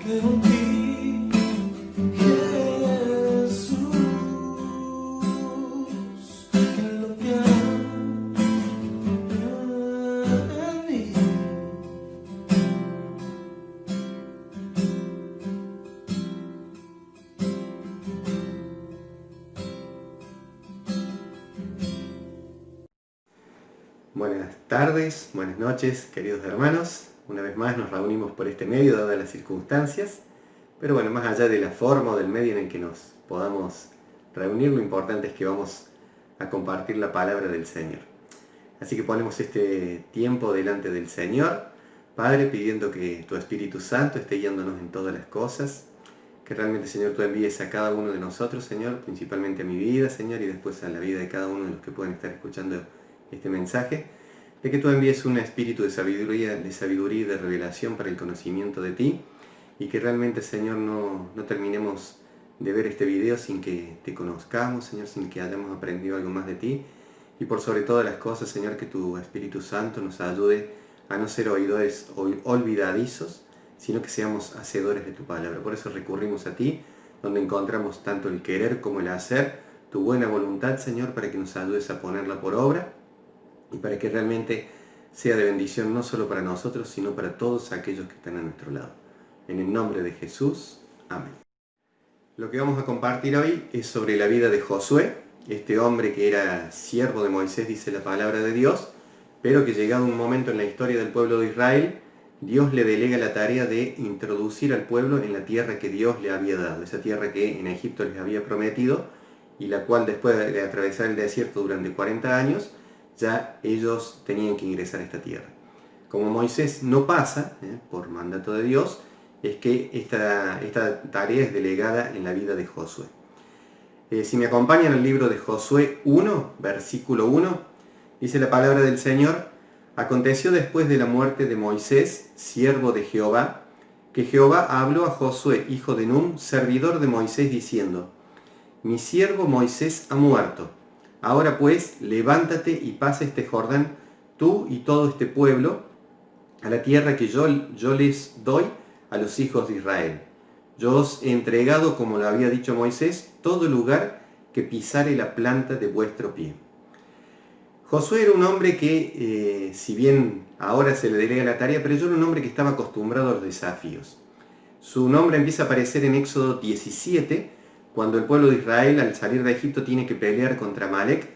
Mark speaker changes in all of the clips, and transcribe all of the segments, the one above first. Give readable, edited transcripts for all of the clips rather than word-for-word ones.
Speaker 1: Creo en ti, Jesús, en lo que hará en mí.
Speaker 2: Buenas tardes, buenas noches, queridos hermanos. Una vez más nos reunimos por este medio, dadas las circunstancias. Pero bueno, más allá de la forma o del medio en el que nos podamos reunir, lo importante es que vamos a compartir la palabra del Señor. Así que ponemos este tiempo delante del Señor, Padre, pidiendo que tu Espíritu Santo esté guiándonos en todas las cosas. Que realmente, Señor, tú envíes a cada uno de nosotros, Señor, principalmente a mi vida, Señor, y después a la vida de cada uno de los que pueden estar escuchando este mensaje, de que tú envíes un espíritu de sabiduría y de revelación para el conocimiento de ti, y que realmente, Señor, no terminemos de ver este video sin que te conozcamos, Señor, sin que hayamos aprendido algo más de ti, y por sobre todas las cosas, Señor, que tu Espíritu Santo nos ayude a no ser oidores olvidadizos, sino que seamos hacedores de tu palabra. Por eso recurrimos a ti, donde encontramos tanto el querer como el hacer, tu buena voluntad, Señor, para que nos ayudes a ponerla por obra y para que realmente sea de bendición no solo para nosotros, sino para todos aquellos que están a nuestro lado. En el nombre de Jesús, amén. Lo que vamos a compartir hoy es sobre la vida de Josué, este hombre que era siervo de Moisés, dice la palabra de Dios, pero que llegado un momento en la historia del pueblo de Israel, Dios le delega la tarea de introducir al pueblo en la tierra que Dios le había dado, esa tierra que en Egipto les había prometido y la cual después de atravesar el desierto durante 40 años, ya ellos tenían que ingresar a esta tierra. Como Moisés no pasa, por mandato de Dios, es que esta tarea es delegada en la vida de Josué. Si me acompañan al libro de Josué 1, versículo 1, dice la palabra del Señor: aconteció después de la muerte de Moisés, siervo de Jehová, que Jehová habló a Josué, hijo de Nun, servidor de Moisés, diciendo: mi siervo Moisés ha muerto. Ahora pues, levántate y pasa este Jordán, tú y todo este pueblo, a la tierra que yo les doy a los hijos de Israel. Yo os he entregado, como lo había dicho Moisés, todo lugar que pisare la planta de vuestro pie. Josué era un hombre que, si bien ahora se le delega la tarea, pero yo era un hombre que estaba acostumbrado a los desafíos. Su nombre empieza a aparecer en Éxodo 17, cuando el pueblo de Israel, al salir de Egipto, tiene que pelear contra Amalek.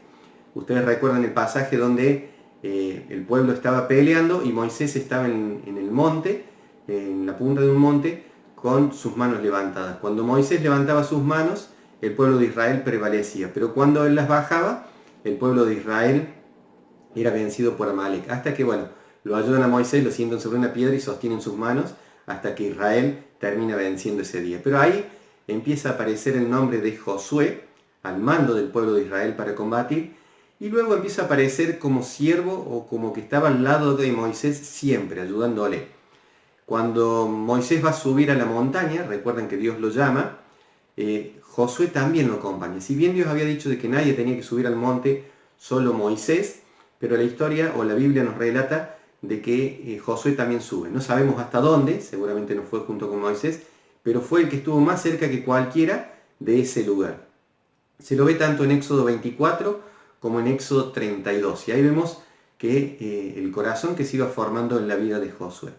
Speaker 2: Ustedes recuerdan el pasaje donde el pueblo estaba peleando y Moisés estaba en el monte, en la punta de un monte, con sus manos levantadas. Cuando Moisés levantaba sus manos, el pueblo de Israel prevalecía, pero cuando él las bajaba, el pueblo de Israel era vencido por Amalek, hasta que, lo ayudan a Moisés, lo sientan sobre una piedra y sostienen sus manos, hasta que Israel termina venciendo ese día. Pero ahí empieza a aparecer el nombre de Josué, al mando del pueblo de Israel para combatir, y luego empieza a aparecer como siervo o como que estaba al lado de Moisés siempre, ayudándole. Cuando Moisés va a subir a la montaña, recuerden que Dios lo llama, Josué también lo acompaña. Si bien Dios había dicho de que nadie tenía que subir al monte, solo Moisés, pero la historia o la Biblia nos relata de que Josué también sube. No sabemos hasta dónde, seguramente no fue junto con Moisés, pero fue el que estuvo más cerca que cualquiera de ese lugar. Se lo ve tanto en Éxodo 24 como en Éxodo 32. Y ahí vemos que el corazón que se iba formando en la vida de Josué.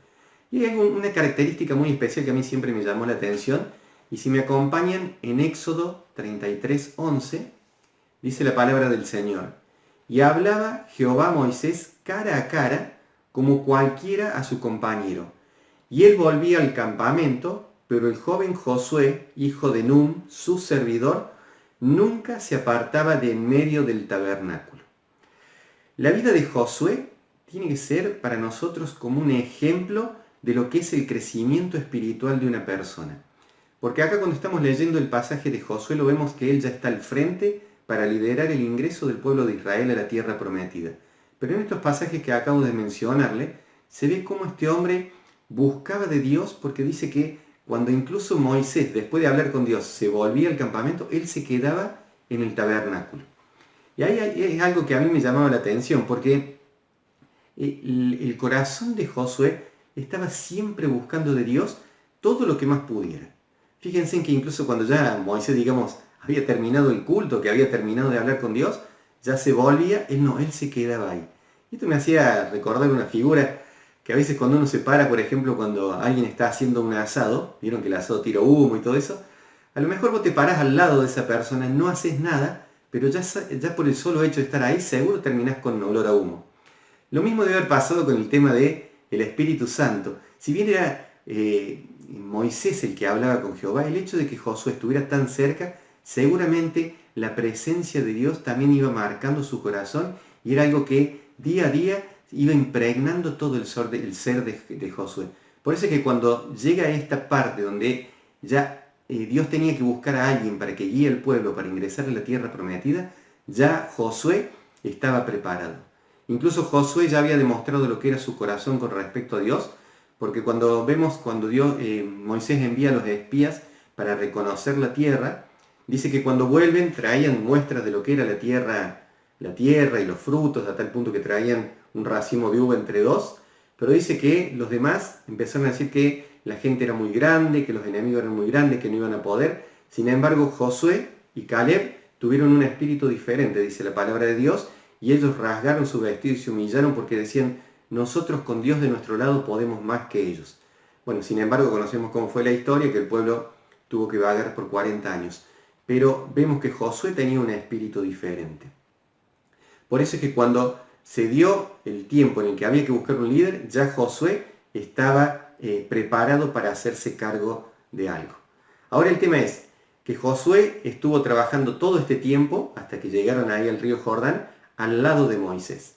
Speaker 2: Y hay una característica muy especial que a mí siempre me llamó la atención. Y si me acompañan en Éxodo 33:11, dice la palabra del Señor: y hablaba Jehová a Moisés cara a cara, como cualquiera a su compañero. Y él volvía al campamento, pero el joven Josué, hijo de Nun, su servidor, nunca se apartaba de en medio del tabernáculo. La vida de Josué tiene que ser para nosotros como un ejemplo de lo que es el crecimiento espiritual de una persona. Porque acá cuando estamos leyendo el pasaje de Josué lo vemos que él ya está al frente para liderar el ingreso del pueblo de Israel a la tierra prometida. Pero en estos pasajes que acabo de mencionarle, se ve cómo este hombre buscaba de Dios, porque dice que cuando incluso Moisés, después de hablar con Dios, se volvía al campamento, él se quedaba en el tabernáculo. Y ahí es algo que a mí me llamaba la atención, porque el corazón de Josué estaba siempre buscando de Dios, todo lo que más pudiera. Fíjense en que incluso cuando ya Moisés, digamos, había terminado el culto, que había terminado de hablar con Dios, ya se volvía, él se quedaba ahí. Y esto me hacía recordar una figura que a veces cuando uno se para, por ejemplo, cuando alguien está haciendo un asado, vieron que el asado tira humo y todo eso, a lo mejor vos te parás al lado de esa persona, no haces nada, pero ya por el solo hecho de estar ahí, seguro terminás con olor a humo. Lo mismo debe haber pasado con el tema del Espíritu Santo. Si bien era Moisés el que hablaba con Jehová, el hecho de que Josué estuviera tan cerca, seguramente la presencia de Dios también iba marcando su corazón y era algo que día a día iba impregnando todo el ser de Josué. Por eso es que cuando llega a esta parte donde ya Dios tenía que buscar a alguien para que guíe al pueblo para ingresar a la tierra prometida, ya Josué estaba preparado. Incluso Josué ya había demostrado lo que era su corazón con respecto a Dios, porque cuando vemos cuando Moisés envía a los espías para reconocer la tierra, dice que cuando vuelven traían muestras de lo que era la tierra y los frutos, a tal punto que traían un racimo de uva entre dos, pero dice que los demás empezaron a decir que la gente era muy grande, que los enemigos eran muy grandes, que no iban a poder. Sin embargo, Josué y Caleb tuvieron un espíritu diferente, dice la palabra de Dios, y ellos rasgaron su vestido y se humillaron porque decían, nosotros con Dios de nuestro lado podemos más que ellos. Bueno, sin embargo, conocemos cómo fue la historia, que el pueblo tuvo que vagar por 40 años. Pero vemos que Josué tenía un espíritu diferente. Por eso es que cuando se dio el tiempo en el que había que buscar un líder, ya Josué estaba preparado para hacerse cargo de algo. Ahora el tema es que Josué estuvo trabajando todo este tiempo, hasta que llegaron ahí al río Jordán, al lado de Moisés.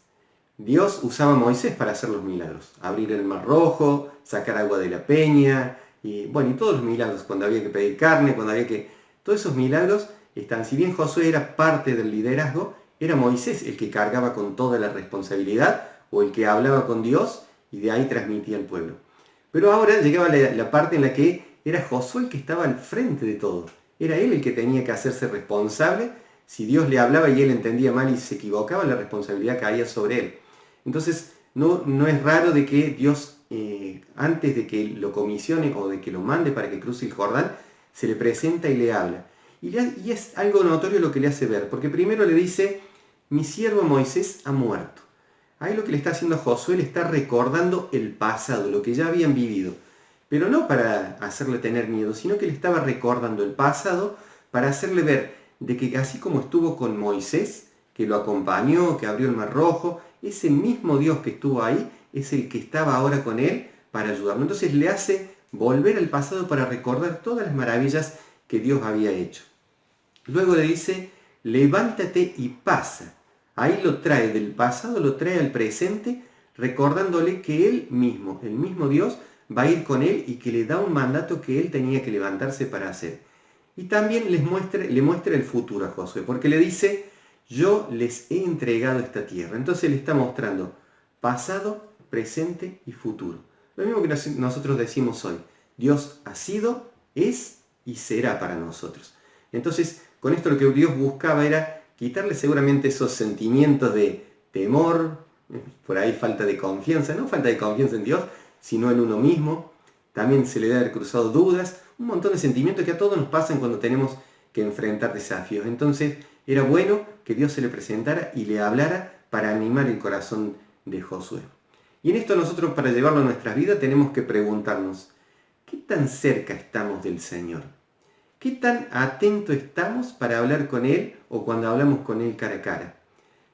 Speaker 2: Dios usaba a Moisés para hacer los milagros, abrir el mar rojo, sacar agua de la peña, y todos los milagros, cuando había que pedir carne, todos esos milagros están, si bien Josué era parte del liderazgo, era Moisés el que cargaba con toda la responsabilidad, o el que hablaba con Dios, y de ahí transmitía al pueblo. Pero ahora llegaba la parte en la que era Josué el que estaba al frente de todo. Era él el que tenía que hacerse responsable. Si Dios le hablaba y él entendía mal y se equivocaba, la responsabilidad caía sobre él. Entonces, no es raro de que Dios, antes de que lo comisione o de que lo mande para que cruce el Jordán, se le presenta y le habla. Y es algo notorio lo que le hace ver, porque primero le dice, mi siervo Moisés ha muerto. Ahí lo que le está haciendo a Josué, le está recordando el pasado, lo que ya habían vivido. Pero no para hacerle tener miedo, sino que le estaba recordando el pasado para hacerle ver de que así como estuvo con Moisés, que lo acompañó, que abrió el mar rojo, ese mismo Dios que estuvo ahí es el que estaba ahora con él para ayudarlo. Entonces le hace volver al pasado para recordar todas las maravillas que Dios había hecho. Luego le dice, levántate y pasa. Ahí lo trae del pasado, lo trae al presente, recordándole que él mismo, el mismo Dios, va a ir con él y que le da un mandato que él tenía que levantarse para hacer. Y también le muestra el futuro a Josué, porque le dice, yo les he entregado esta tierra. Entonces le está mostrando pasado, presente y futuro. Lo mismo que nosotros decimos hoy. Dios ha sido, es y será para nosotros. Entonces, con esto lo que Dios buscaba era quitarle seguramente esos sentimientos de temor, por ahí falta de confianza, no falta de confianza en Dios, sino en uno mismo. También se le debe haber cruzado dudas, un montón de sentimientos que a todos nos pasan cuando tenemos que enfrentar desafíos. Entonces, era bueno que Dios se le presentara y le hablara para animar el corazón de Josué. Y en esto nosotros, para llevarlo a nuestras vidas, tenemos que preguntarnos, ¿qué tan cerca estamos del Señor? ¿Qué tan atento estamos para hablar con Él o cuando hablamos con Él cara a cara?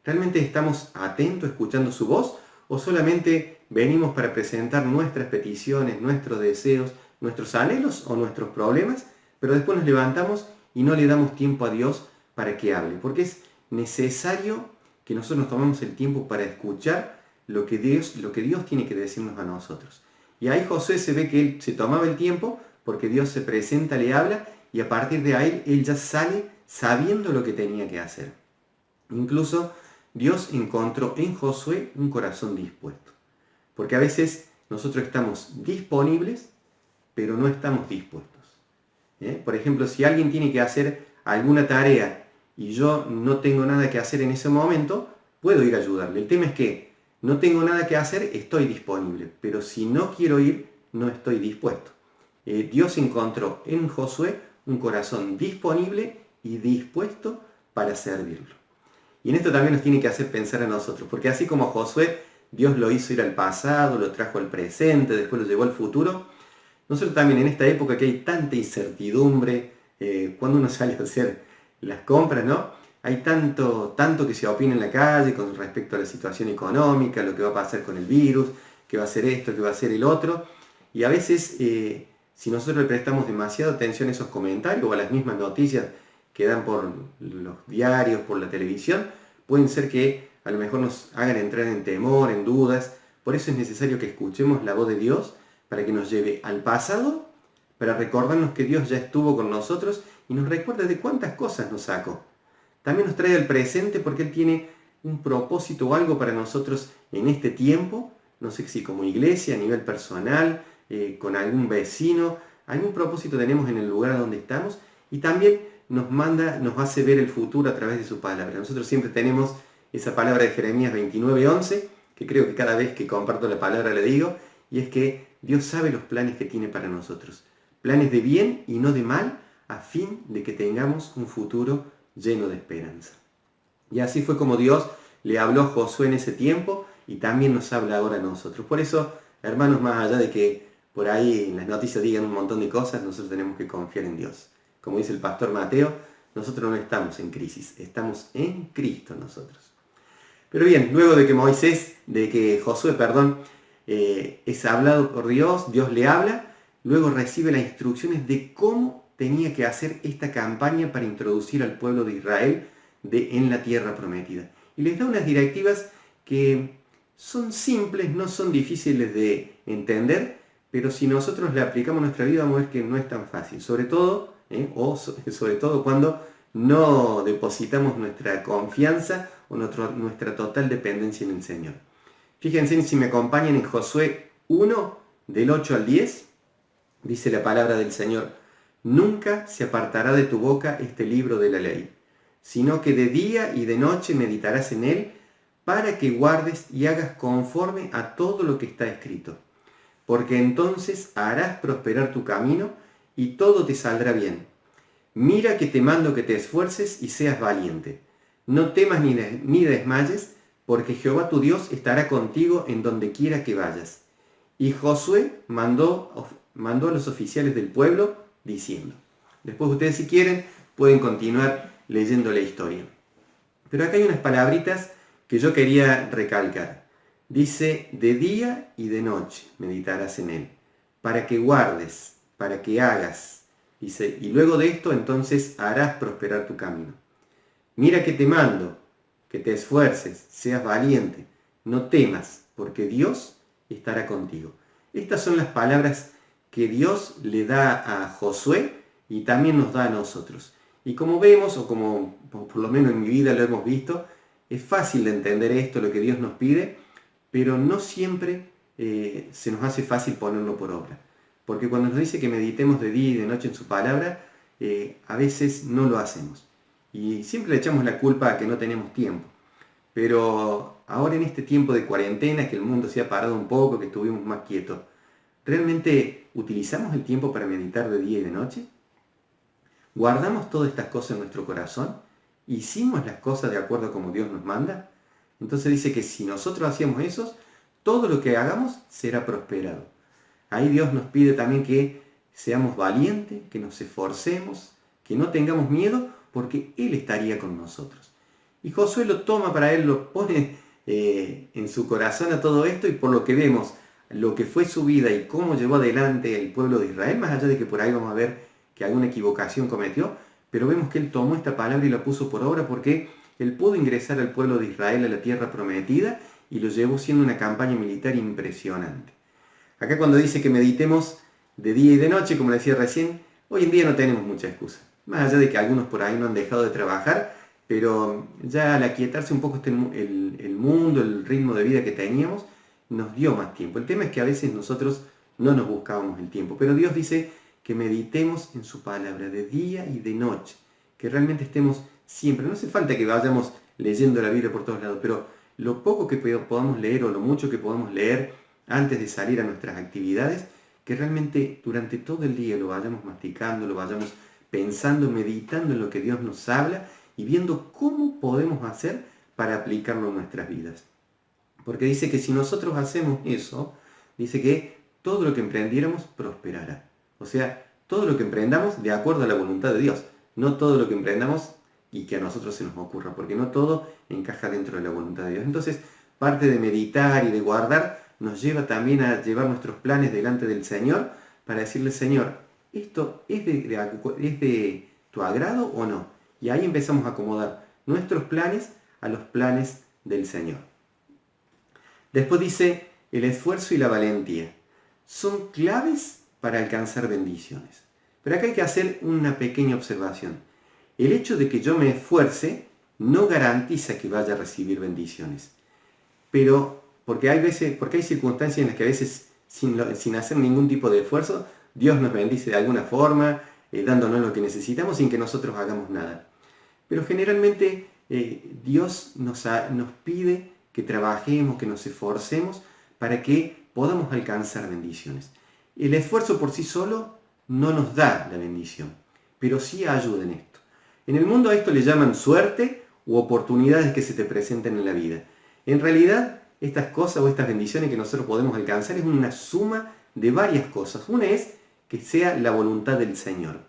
Speaker 2: ¿Realmente estamos atentos escuchando su voz o solamente venimos para presentar nuestras peticiones, nuestros deseos, nuestros anhelos o nuestros problemas, pero después nos levantamos y no le damos tiempo a Dios para que hable? Porque es necesario que nosotros nos tomemos el tiempo para escuchar lo que Dios tiene que decirnos a nosotros. Y ahí Josué se ve que él se tomaba el tiempo porque Dios se presenta, le habla, y a partir de ahí él ya sale sabiendo lo que tenía que hacer. Incluso Dios encontró en Josué un corazón dispuesto. Porque a veces nosotros estamos disponibles, pero no estamos dispuestos. Por ejemplo, si alguien tiene que hacer alguna tarea y yo no tengo nada que hacer en ese momento, puedo ir a ayudarle. El tema es que no tengo nada que hacer, estoy disponible. Pero si no quiero ir, no estoy dispuesto. Dios encontró en Josué un corazón disponible y dispuesto para servirlo. Y en esto también nos tiene que hacer pensar a nosotros, porque así como Josué, Dios lo hizo ir al pasado, lo trajo al presente, después lo llevó al futuro, nosotros también en esta época que hay tanta incertidumbre, cuando uno sale a hacer las compras, ¿no? Hay tanto que se opina en la calle con respecto a la situación económica, lo que va a pasar con el virus, que va a ser esto, que va a ser el otro, y a veces si nosotros le prestamos demasiada atención a esos comentarios o a las mismas noticias que dan por los diarios, por la televisión, pueden ser que a lo mejor nos hagan entrar en temor, en dudas. Por eso es necesario que escuchemos la voz de Dios para que nos lleve al pasado, para recordarnos que Dios ya estuvo con nosotros y nos recuerda de cuántas cosas nos sacó. También nos trae al presente porque Él tiene un propósito o algo para nosotros en este tiempo, no sé si como iglesia, a nivel personal, con algún vecino, algún propósito tenemos en el lugar donde estamos y también nos hace ver el futuro a través de su palabra. Nosotros siempre tenemos esa palabra de Jeremías 29:11, que creo que cada vez que comparto la palabra le digo, y es que Dios sabe los planes que tiene para nosotros. Planes de bien y no de mal, a fin de que tengamos un futuro lleno de esperanza. Y así fue como Dios le habló a Josué en ese tiempo y también nos habla ahora a nosotros. Por eso, hermanos, más allá de que por ahí en las noticias digan un montón de cosas, nosotros tenemos que confiar en Dios. Como dice el pastor Mateo, nosotros no estamos en crisis, estamos en Cristo nosotros. Pero bien, luego de que Josué, es hablado por Dios, Dios le habla, luego recibe las instrucciones de cómo tenía que hacer esta campaña para introducir al pueblo de Israel en la tierra prometida. Y les da unas directivas que son simples, no son difíciles de entender, pero si nosotros le aplicamos a nuestra vida vamos a ver que no es tan fácil, sobre todo cuando no depositamos nuestra confianza o nuestra total dependencia en el Señor. Fíjense si me acompañan en Josué 1, del 8 al 10, dice la palabra del Señor: nunca se apartará de tu boca este libro de la ley, sino que de día y de noche meditarás en él, para que guardes y hagas conforme a todo lo que está escrito. Porque entonces harás prosperar tu camino y todo te saldrá bien. Mira que te mando que te esfuerces y seas valiente. No temas ni desmayes, porque Jehová tu Dios estará contigo en donde quiera que vayas. Y Josué mandó a los oficiales del pueblo diciendo. Después ustedes, si quieren, pueden continuar leyendo la historia. Pero acá hay unas palabritas que yo quería recalcar. Dice: de día y de noche meditarás en él, para que guardes, para que hagas. Dice, y luego de esto entonces harás prosperar tu camino. Mira que te mando, que te esfuerces, seas valiente, no temas, porque Dios estará contigo. Estas son las palabras que Dios le da a Josué y también nos da a nosotros. Y como vemos, o como por lo menos en mi vida lo hemos visto, es fácil de entender esto, lo que Dios nos pide, pero no siempre se nos hace fácil ponerlo por obra. Porque cuando nos dice que meditemos de día y de noche en su palabra, a veces no lo hacemos. Y siempre le echamos la culpa a que no tenemos tiempo. Pero ahora en este tiempo de cuarentena, que el mundo se ha parado un poco, que estuvimos más quietos, ¿realmente utilizamos el tiempo para meditar de día y de noche? ¿Guardamos todas estas cosas en nuestro corazón? ¿Hicimos las cosas de acuerdo a como Dios nos manda? Entonces dice que si nosotros hacíamos eso, todo lo que hagamos será prosperado. Ahí Dios nos pide también que seamos valientes, que nos esforcemos, que no tengamos miedo, porque Él estaría con nosotros. Y Josué lo toma para él, lo pone en su corazón a todo esto, y por lo que vemos, lo que fue su vida y cómo llevó adelante el pueblo de Israel, más allá de que por ahí vamos a ver que alguna equivocación cometió, pero vemos que Él tomó esta palabra y la puso por obra porque Él pudo ingresar al pueblo de Israel a la tierra prometida y lo llevó siendo una campaña militar impresionante. Acá cuando dice que meditemos de día y de noche, como decía recién, hoy en día no tenemos mucha excusa. Más allá de que algunos por ahí no han dejado de trabajar, pero ya al aquietarse un poco el mundo, el ritmo de vida que teníamos, nos dio más tiempo. El tema es que a veces nosotros no nos buscábamos el tiempo, pero Dios dice que meditemos en su palabra de día y de noche, que realmente estemos siempre. No hace falta que vayamos leyendo la Biblia por todos lados, pero lo poco que podamos leer o lo mucho que podamos leer antes de salir a nuestras actividades, que realmente durante todo el día lo vayamos masticando, lo vayamos pensando, meditando en lo que Dios nos habla y viendo cómo podemos hacer para aplicarlo en nuestras vidas. Porque dice que si nosotros hacemos eso, dice que todo lo que emprendiéramos prosperará. O sea, todo lo que emprendamos de acuerdo a la voluntad de Dios, no todo lo que emprendamos y que a nosotros se nos ocurra, porque no todo encaja dentro de la voluntad de Dios. Entonces, parte de meditar y de guardar nos lleva también a llevar nuestros planes delante del Señor para decirle, Señor, ¿esto es de tu agrado o no? Y ahí empezamos a acomodar nuestros planes a los planes del Señor. Después dice, el esfuerzo y la valentía son claves para alcanzar bendiciones. Pero acá hay que hacer una pequeña observación. El hecho de que yo me esfuerce no garantiza que vaya a recibir bendiciones. Pero porque hay circunstancias en las que a veces sin hacer ningún tipo de esfuerzo, Dios nos bendice de alguna forma, dándonos lo que necesitamos sin que nosotros hagamos nada. Pero generalmente Dios nos pide que trabajemos, que nos esforcemos para que podamos alcanzar bendiciones. El esfuerzo por sí solo no nos da la bendición, pero sí ayuda en esto. En el mundo a esto le llaman suerte u oportunidades que se te presenten en la vida. En realidad, estas cosas o estas bendiciones que nosotros podemos alcanzar es una suma de varias cosas. Una es que sea la voluntad del Señor.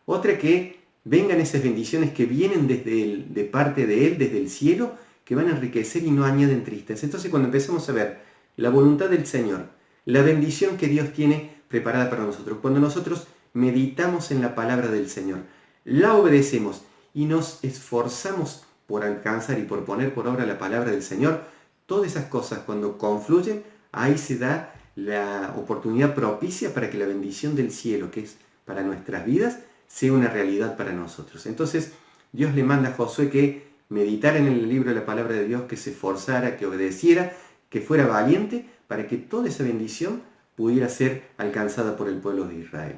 Speaker 2: Otra que vengan esas bendiciones que vienen de parte de Él, desde el cielo, que van a enriquecer y no añaden tristeza. Entonces cuando empezamos a ver la voluntad del Señor, la bendición que Dios tiene preparada para nosotros, cuando nosotros meditamos en la palabra del Señor, la obedecemos y nos esforzamos por alcanzar y por poner por obra la palabra del Señor, todas esas cosas cuando confluyen, ahí se da la oportunidad propicia para que la bendición del cielo, que es para nuestras vidas, sea una realidad para nosotros. Entonces Dios le manda a Josué que meditara en el libro de la palabra de Dios, que se esforzara, que obedeciera, que fuera valiente, para que toda esa bendición pudiera ser alcanzada por el pueblo de Israel.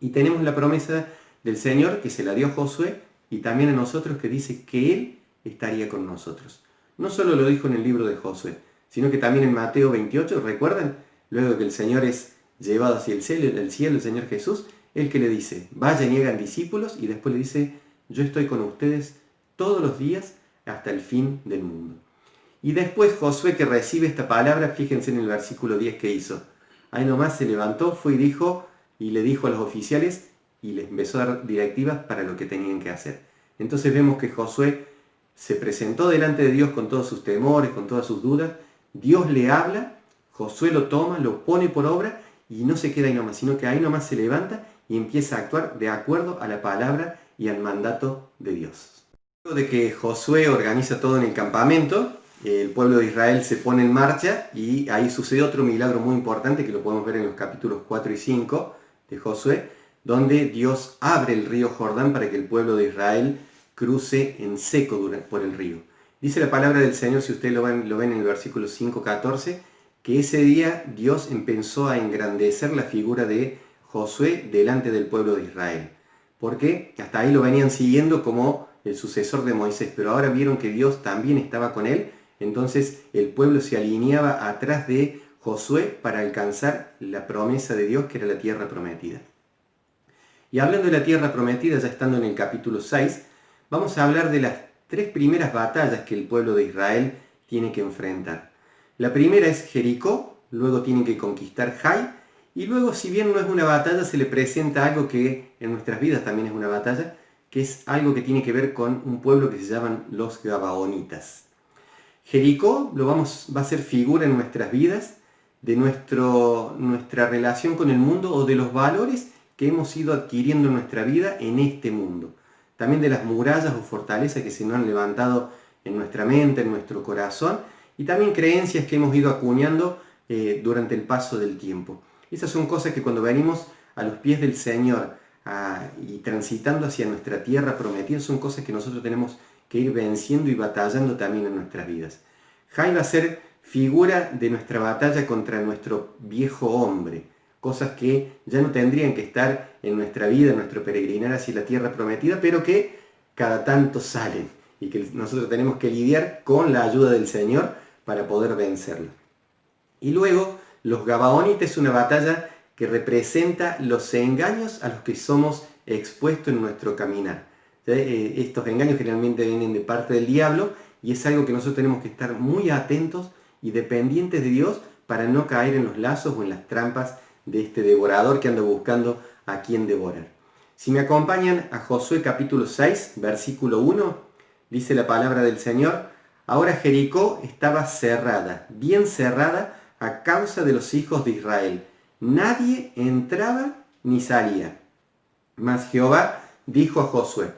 Speaker 2: Y tenemos la promesa del Señor que se la dio a Josué y también a nosotros, que dice que Él estaría con nosotros. No solo lo dijo en el libro de Josué, sino que también en Mateo 28, ¿recuerdan? Luego de que el Señor es llevado hacia el cielo, el Señor Jesús, Él que le dice, vayan y hagan discípulos, y después le dice, yo estoy con ustedes todos los días hasta el fin del mundo. Y después Josué, que recibe esta palabra, fíjense en el versículo 10 que hizo. Ahí nomás se levantó, fue y le dijo a los oficiales y les empezó a dar directivas para lo que tenían que hacer. Entonces vemos que Josué se presentó delante de Dios con todos sus temores, con todas sus dudas. Dios le habla, Josué lo toma, lo pone por obra y no se queda ahí nomás, sino que ahí nomás se levanta y empieza a actuar de acuerdo a la palabra y al mandato de Dios. Luego de que Josué organiza todo en el campamento, el pueblo de Israel se pone en marcha y ahí sucede otro milagro muy importante que lo podemos ver en los capítulos 4 y 5 de Josué, donde Dios abre el río Jordán para que el pueblo de Israel cruce en seco por el río. Dice la palabra del Señor, si ustedes lo ven en el versículo 5:14, que ese día Dios empezó a engrandecer la figura de Josué delante del pueblo de Israel. Porque hasta ahí lo venían siguiendo como el sucesor de Moisés, pero ahora vieron que Dios también estaba con él, entonces el pueblo se alineaba atrás de Josué para alcanzar la promesa de Dios, que era la tierra prometida. Y hablando de la tierra prometida, ya estando en el capítulo 6, vamos a hablar de las 3 primeras batallas que el pueblo de Israel tiene que enfrentar. La primera es Jericó, luego tienen que conquistar Jai, y luego, si bien no es una batalla, se le presenta algo que en nuestras vidas también es una batalla, que es algo que tiene que ver con un pueblo que se llaman los Gabaonitas. Jericó va a ser figura en nuestras vidas de nuestra relación con el mundo o de los valores que hemos ido adquiriendo en nuestra vida en este mundo. También de las murallas o fortalezas que se nos han levantado en nuestra mente, en nuestro corazón, y también creencias que hemos ido acuñando durante el paso del tiempo. Esas son cosas que cuando venimos a los pies del Señor y transitando hacia nuestra tierra prometida, son cosas que nosotros tenemos que ir venciendo y batallando también en nuestras vidas. Jai va a ser figura de nuestra batalla contra nuestro viejo hombre, cosas que ya no tendrían que estar en nuestra vida, en nuestro peregrinar hacia la tierra prometida, pero que cada tanto salen y que nosotros tenemos que lidiar con la ayuda del Señor para poder vencerla. Y luego, los Gabaonitas es una batalla que representa los engaños a los que somos expuestos en nuestro caminar. Estos engaños generalmente vienen de parte del diablo y es algo que nosotros tenemos que estar muy atentos y dependientes de Dios para no caer en los lazos o en las trampas de este devorador que anda buscando a quien devorar. Si me acompañan a Josué capítulo 6, versículo 1, dice la palabra del Señor: ahora Jericó estaba cerrada, bien cerrada, a causa de los hijos de Israel. Nadie entraba ni salía. Mas Jehová dijo a Josué: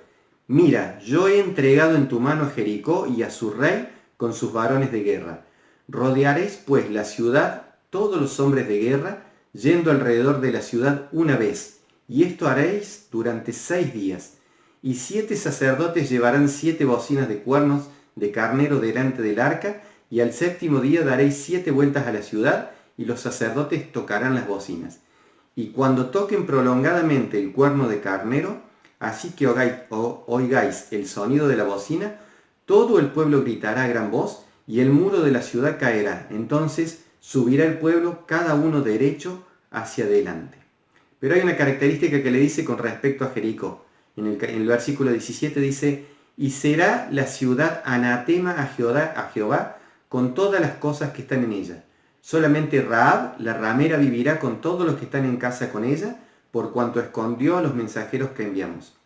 Speaker 2: mira, yo he entregado en tu mano a Jericó y a su rey con sus varones de guerra. Rodearéis pues la ciudad, todos los hombres de guerra, yendo alrededor de la ciudad una vez, y esto haréis durante 6 días. Y 7 sacerdotes llevarán 7 bocinas de cuernos de carnero delante del arca, y al 7º día daréis 7 vueltas a la ciudad, y los sacerdotes tocarán las bocinas. Y cuando toquen prolongadamente el cuerno de carnero, así que oigáis el sonido de la bocina, todo el pueblo gritará a gran voz, y el muro de la ciudad caerá. Entonces subirá el pueblo, cada uno derecho hacia adelante. Pero hay una característica que le dice con respecto a Jericó. En el versículo 17 dice: y será la ciudad anatema a Jehová con todas las cosas que están en ella. Solamente Rahab, la ramera, vivirá con todos los que están en casa con ella, por cuanto escondió a los mensajeros que enviamos.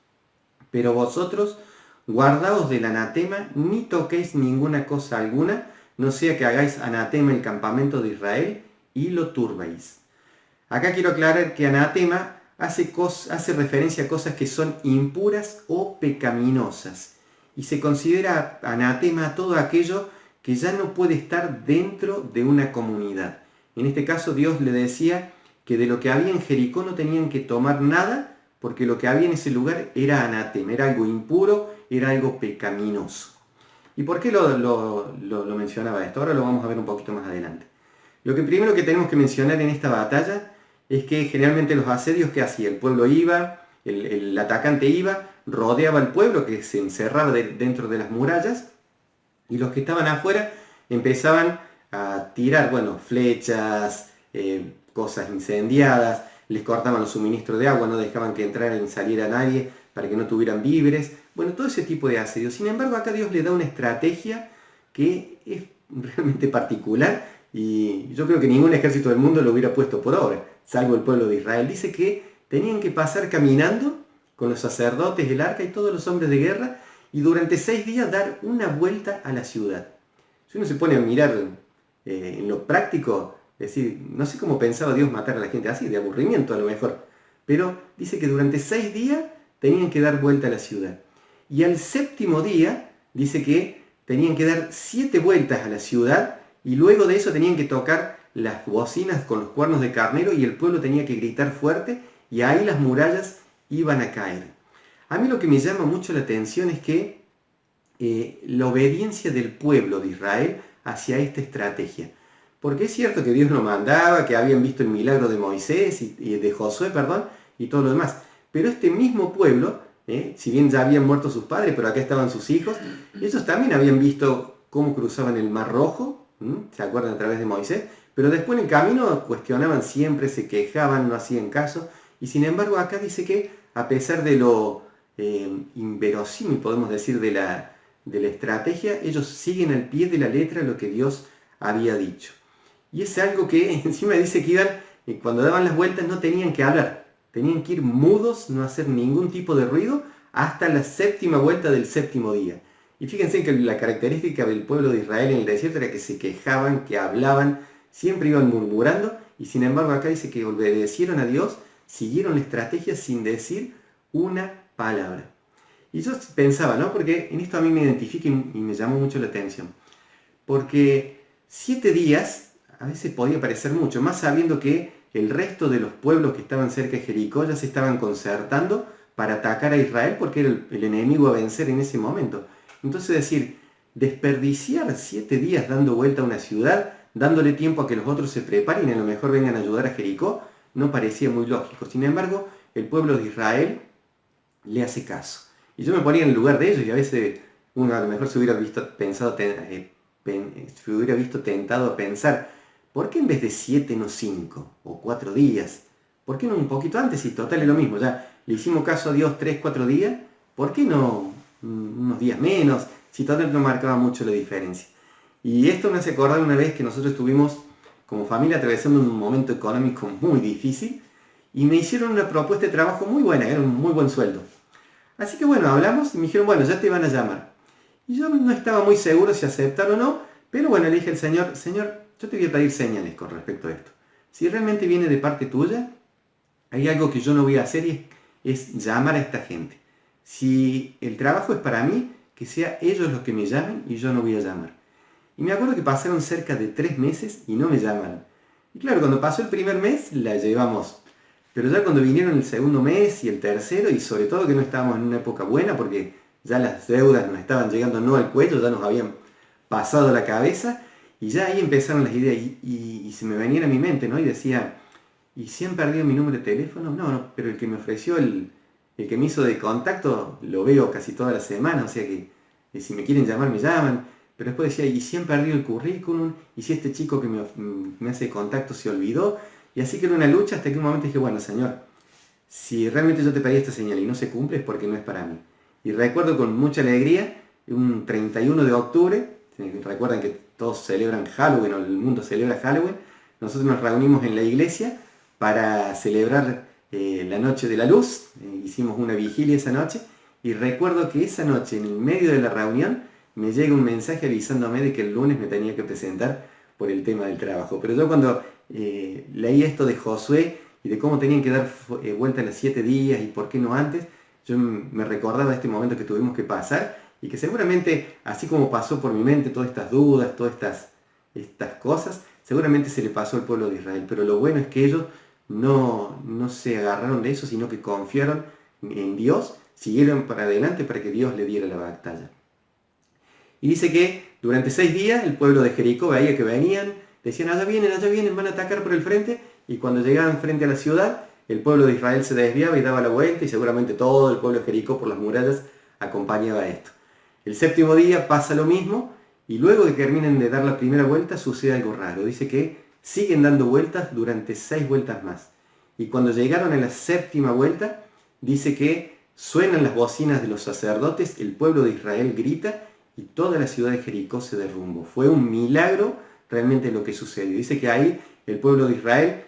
Speaker 2: Pero vosotros guardaos del anatema, ni toquéis ninguna cosa alguna, no sea que hagáis anatema el campamento de Israel y lo turbéis. Acá quiero aclarar que anatema hace referencia a cosas que son impuras o pecaminosas. Y se considera anatema todo aquello que ya no puede estar dentro de una comunidad. En este caso Dios le decía que de lo que había en Jericó no tenían que tomar nada, porque lo que había en ese lugar era anatema, era algo impuro, era algo pecaminoso. ¿Y por qué lo mencionaba esto? Ahora lo vamos a ver un poquito más adelante. Lo que primero que tenemos que mencionar en esta batalla es que generalmente los asedios, ¿qué hacía? El pueblo iba, el atacante iba, rodeaba al pueblo que se encerraba dentro de las murallas, y los que estaban afuera empezaban a tirar, flechas, cosas incendiadas, les cortaban los suministros de agua, no dejaban que entrara ni saliera nadie para que no tuvieran víveres, todo ese tipo de asedio. Sin embargo, acá Dios le da una estrategia que es realmente particular y yo creo que ningún ejército del mundo lo hubiera puesto por obra, salvo el pueblo de Israel. Dice que tenían que pasar caminando con los sacerdotes, el arca y todos los hombres de guerra, y durante 6 días dar una vuelta a la ciudad. Si uno se pone a mirar en lo práctico, es decir, no sé cómo pensaba Dios matar a la gente así, de aburrimiento a lo mejor, pero dice que durante 6 días tenían que dar vuelta a la ciudad. Y al 7º día dice que tenían que dar 7 vueltas a la ciudad, y luego de eso tenían que tocar las bocinas con los cuernos de carnero y el pueblo tenía que gritar fuerte, y ahí las murallas iban a caer. A mí lo que me llama mucho la atención es que la obediencia del pueblo de Israel hacia esta estrategia. Porque es cierto que Dios lo mandaba, que habían visto el milagro de Moisés y de Josué, y todo lo demás. Pero este mismo pueblo, si bien ya habían muerto sus padres, pero acá estaban sus hijos, ellos también habían visto cómo cruzaban el Mar Rojo, ¿se acuerdan? A través de Moisés, pero después en el camino cuestionaban siempre, se quejaban, no hacían caso, y sin embargo acá dice que a pesar de lo inverosímil, podemos decir, de la estrategia, ellos siguen al pie de la letra lo que Dios había dicho. Y es algo que encima dice que iban, cuando daban las vueltas no tenían que hablar, tenían que ir mudos, no hacer ningún tipo de ruido, hasta la 7ª vuelta del 7º día. Y fíjense que la característica del pueblo de Israel en el desierto era que se quejaban, que hablaban, siempre iban murmurando, y sin embargo acá dice que obedecieron a Dios, siguieron la estrategia sin decir una palabra. Y yo pensaba, porque en esto a mí me identifica y me llamó mucho la atención, porque 7 días a veces podía parecer mucho, más sabiendo que el resto de los pueblos que estaban cerca de Jericó ya se estaban concertando para atacar a Israel porque era el enemigo a vencer en ese momento. Entonces decir, desperdiciar 7 días dando vuelta a una ciudad, dándole tiempo a que los otros se preparen y a lo mejor vengan a ayudar a Jericó, no parecía muy lógico. Sin embargo, el pueblo de Israel le hace caso. Y yo me ponía en el lugar de ellos y a veces uno a lo mejor se hubiera visto tentado a pensar, ¿por qué en vez de 7 no 5 o 4 días? ¿por qué no un poquito antes? Y total es lo mismo, ya le hicimos caso a Dios 3, 4 días, ¿por qué no unos días menos? Si total no marcaba mucho la diferencia. Y esto me hace acordar una vez que nosotros estuvimos como familia atravesando un momento económico muy difícil y me hicieron una propuesta de trabajo muy buena, era un muy buen sueldo. Así que bueno, hablamos y me dijeron, bueno, ya te van a llamar. Y yo no estaba muy seguro si aceptar o no, pero bueno, le dije al Señor, Señor, yo te voy a pedir señales con respecto a esto. Si realmente viene de parte tuya, hay algo que yo no voy a hacer y es llamar a esta gente. Si el trabajo es para mí, que sea ellos los que me llamen y yo no voy a llamar. Y me acuerdo que pasaron cerca de 3 meses y no me llamaron. Y claro, cuando pasó el primer mes, la llevamos. Pero ya cuando vinieron el segundo mes y el tercero, y sobre todo que no estábamos en una época buena, porque ya las deudas nos estaban llegando no al cuello, ya nos habían pasado la cabeza, y ya ahí empezaron las ideas, y se me venían a mi mente, ¿no? Y decía, ¿y si han perdido mi número de teléfono? No, pero el que me ofreció, el que me hizo de contacto, lo veo casi toda la semana, o sea que si me quieren llamar, me llaman. Pero después decía, ¿y si han perdido el currículum? ¿Y si este chico que me hace de contacto se olvidó? Y así que era una lucha hasta que un momento dije, bueno, Señor, si realmente yo te pedí esta señal y no se cumple es porque no es para mí. Y recuerdo con mucha alegría, un 31 de octubre, recuerdan que todos celebran Halloween, o el mundo celebra Halloween, nosotros nos reunimos en la iglesia para celebrar la noche de la luz, hicimos una vigilia esa noche, y recuerdo que esa noche, en el medio de la reunión, me llega un mensaje avisándome de que el lunes me tenía que presentar por el tema del trabajo. Pero yo cuando leí esto de Josué y de cómo tenían que dar vuelta a los 7 días y por qué no antes, yo me recordaba este momento que tuvimos que pasar y que seguramente, así como pasó por mi mente todas estas dudas, todas estas cosas, seguramente se le pasó al pueblo de Israel. Pero lo bueno es que ellos no se agarraron de eso, sino que confiaron en Dios, siguieron para adelante para que Dios le diera la batalla. Y dice que durante 6 días el pueblo de Jericó veía que venían, decían, allá vienen, van a atacar por el frente, y cuando llegaban frente a la ciudad, el pueblo de Israel se desviaba y daba la vuelta, y seguramente todo el pueblo de Jericó por las murallas acompañaba esto. El 7.º día pasa lo mismo, y luego de que terminen de dar la primera vuelta sucede algo raro. Dice que siguen dando vueltas durante 6 vueltas más. Y cuando llegaron a la 7.ª vuelta, dice que suenan las bocinas de los sacerdotes, el pueblo de Israel grita, y toda la ciudad de Jericó se derrumbó. Fue un milagro realmente lo que sucedió. Dice que ahí el pueblo de Israel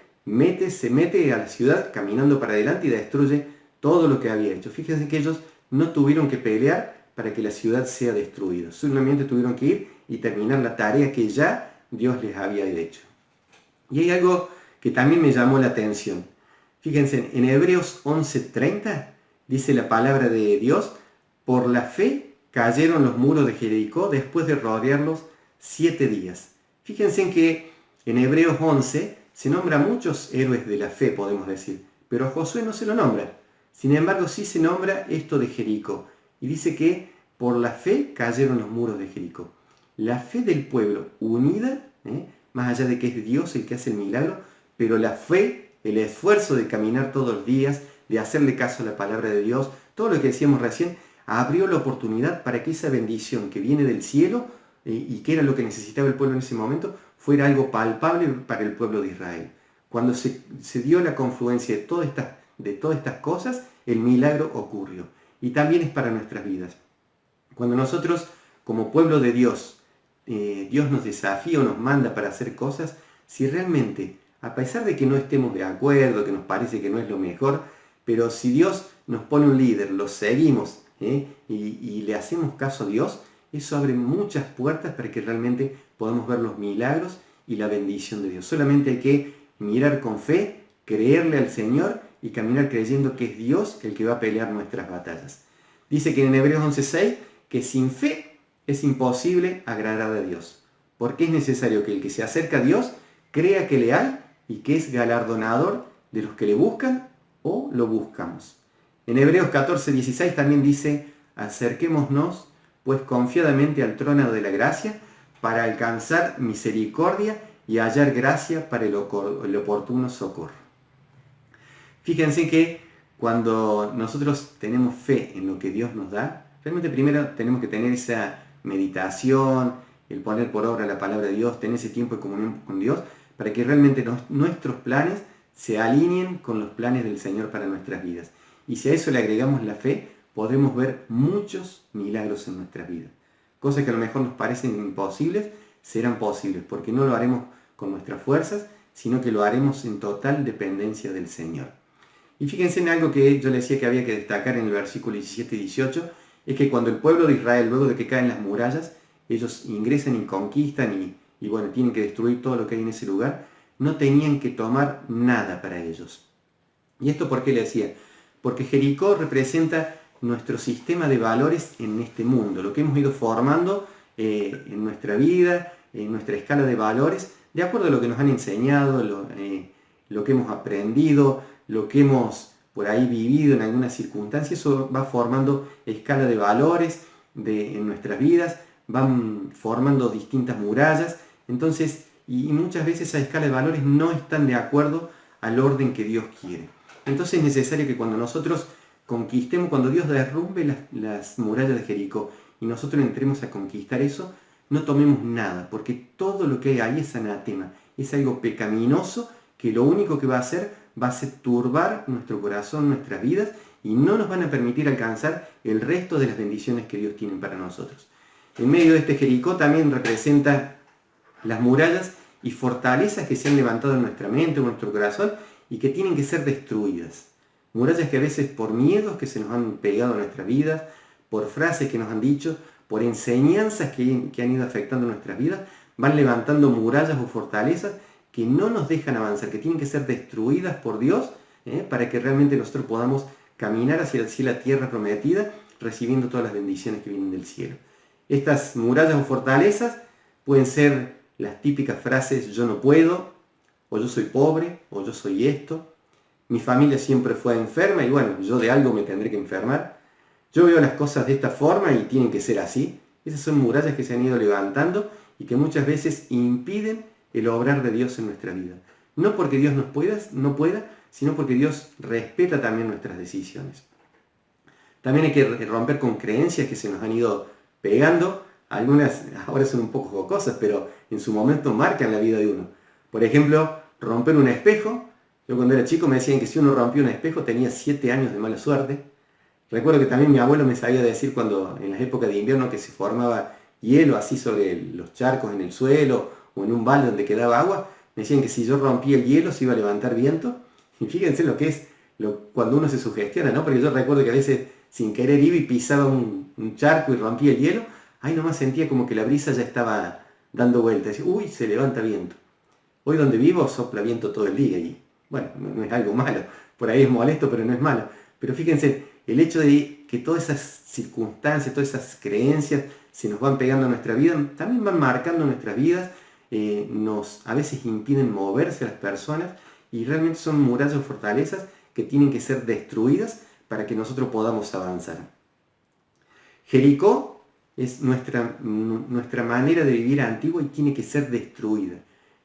Speaker 2: se mete a la ciudad caminando para adelante y destruye todo lo que había hecho. Fíjense que ellos no tuvieron que pelear para que la ciudad sea destruida. Solamente tuvieron que ir y terminar la tarea que ya Dios les había hecho. Y hay algo que también me llamó la atención. Fíjense, en Hebreos 11:30 dice la palabra de Dios, por la fe cayeron los muros de Jericó después de rodearlos 7 días. Fíjense en que en Hebreos 11 se nombra a muchos héroes de la fe, podemos decir, pero a Josué no se lo nombra. Sin embargo, sí se nombra esto de Jericó. Y dice que por la fe cayeron los muros de Jericó. La fe del pueblo unida, más allá de que es Dios el que hace el milagro, pero la fe, el esfuerzo de caminar todos los días, de hacerle caso a la palabra de Dios, todo lo que decíamos recién, abrió la oportunidad para que esa bendición que viene del cielo y que era lo que necesitaba el pueblo en ese momento, fuera algo palpable para el pueblo de Israel. Cuando se dio la confluencia de todas estas cosas, el milagro ocurrió. Y también es para nuestras vidas. Cuando nosotros, como pueblo de Dios, Dios nos desafía o nos manda para hacer cosas, si realmente, a pesar de que no estemos de acuerdo, que nos parece que no es lo mejor, pero si Dios nos pone un líder, lo seguimos, y le hacemos caso a Dios, eso abre muchas puertas para que realmente podamos ver los milagros y la bendición de Dios. Solamente hay que mirar con fe, creerle al Señor y caminar creyendo que es Dios el que va a pelear nuestras batallas. Dice que en Hebreos 11:6 que sin fe es imposible agradar a Dios, porque es necesario que el que se acerca a Dios crea que le hay y que es galardonador de los que le buscan o lo buscamos. En Hebreos 14:16 también dice, acerquémonos pues confiadamente al trono de la gracia para alcanzar misericordia y hallar gracia para el oportuno socorro. Fíjense que cuando nosotros tenemos fe en lo que Dios nos da, realmente primero tenemos que tener esa meditación, el poner por obra la palabra de Dios, tener ese tiempo de comunión con Dios, para que realmente nuestros planes se alineen con los planes del Señor para nuestras vidas. Y si a eso le agregamos la fe, podremos ver muchos milagros en nuestras vidas. Cosas que a lo mejor nos parecen imposibles, serán posibles, porque no lo haremos con nuestras fuerzas, sino que lo haremos en total dependencia del Señor. Y fíjense en algo que yo les decía que había que destacar en el versículo 17 y 18, es que cuando el pueblo de Israel, luego de que caen las murallas, ellos ingresan y conquistan y bueno, tienen que destruir todo lo que hay en ese lugar, no tenían que tomar nada para ellos. ¿Y esto por qué le decía? Porque Jericó representa nuestro sistema de valores en este mundo, lo que hemos ido formando en nuestra vida, en nuestra escala de valores, de acuerdo a lo que nos han enseñado, lo que hemos aprendido, lo que hemos por ahí vivido en algunas circunstancias. Eso va formando escala de valores en nuestras vidas, van formando distintas murallas. Entonces, y muchas veces esas escalas de valores no están de acuerdo al orden que Dios quiere. Entonces es necesario que cuando nosotros conquistemos, cuando Dios derrumbe las murallas de Jericó y nosotros entremos a conquistar eso, no tomemos nada, porque todo lo que hay ahí es anatema, es algo pecaminoso que lo único que va a hacer va a ser turbar nuestro corazón, nuestras vidas, y no nos van a permitir alcanzar el resto de las bendiciones que Dios tiene para nosotros. En medio de este Jericó también representa las murallas y fortalezas que se han levantado en nuestra mente, en nuestro corazón, y que tienen que ser destruidas. Murallas que a veces por miedos que se nos han pegado a nuestras vidas, por frases que nos han dicho, por enseñanzas que han ido afectando nuestras vidas, van levantando murallas o fortalezas que no nos dejan avanzar, que tienen que ser destruidas por Dios, para que realmente nosotros podamos caminar hacia la tierra prometida, recibiendo todas las bendiciones que vienen del cielo. Estas murallas o fortalezas pueden ser las típicas frases yo no puedo, o yo soy pobre, o yo soy esto, mi familia siempre fue enferma y bueno, yo de algo me tendré que enfermar, yo veo las cosas de esta forma y tienen que ser así. Esas son murallas que se han ido levantando y que muchas veces impiden el obrar de Dios en nuestra vida. No porque Dios no pueda, sino porque Dios respeta también nuestras decisiones. También hay que romper con creencias que se nos han ido pegando. Algunas ahora son un poco jocosas, pero en su momento marcan la vida de uno. Por ejemplo, romper un espejo. Yo cuando era chico me decían que si uno rompía un espejo tenía 7 años de mala suerte. Recuerdo que también mi abuelo me sabía decir cuando en las épocas de invierno que se formaba hielo así sobre los charcos en el suelo o en un balde donde quedaba agua, me decían que si yo rompía el hielo se iba a levantar viento. Y fíjense lo que es cuando uno se sugestiona, ¿no? Porque yo recuerdo que a veces sin querer iba y pisaba un charco y rompía el hielo, ahí nomás sentía como que la brisa ya estaba dando vueltas. Decía, uy, se levanta viento. Hoy donde vivo sopla viento todo el día y bueno, no es algo malo. Por ahí es molesto, pero no es malo. Pero fíjense, el hecho de que todas esas circunstancias, todas esas creencias se nos van pegando a nuestra vida, también van marcando nuestras vidas, a veces impiden moverse a las personas y realmente son murallas o fortalezas que tienen que ser destruidas para que nosotros podamos avanzar. Jericó es nuestra manera de vivir antigua y tiene que ser destruida,